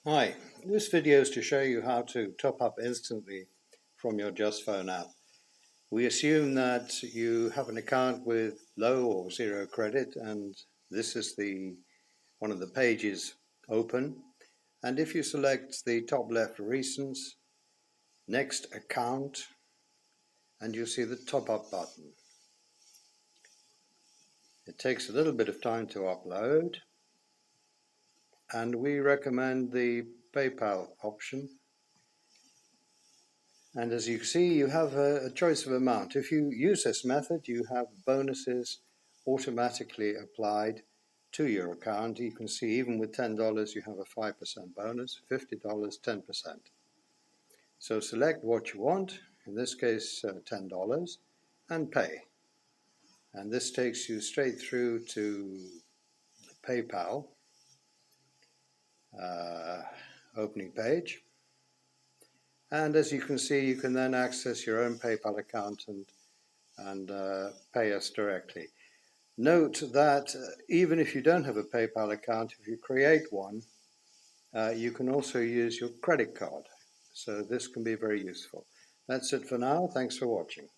Hi, this video is to show you how to top up instantly from your justphone app. We assume that you have an account with low or zero credit, and this is one of the pages open. And if you select the top left reasons, next account, and you'll see the top up button. It takes a little bit of time to upload, and we recommend the PayPal option. And as you can see, you have a choice of amount. If you use this method, you have bonuses automatically applied to your account. You can see even with $10, you have a 5% bonus, $50, 10%. So select what you want, in this case $10, and pay. And this takes you straight through to the PayPal opening page. And as you can see, you can then access your own PayPal account and pay us directly. Note that even if you don't have a PayPal account, if you create one, you can also use your credit card. So this can be very useful. That's it for now. Thanks for watching.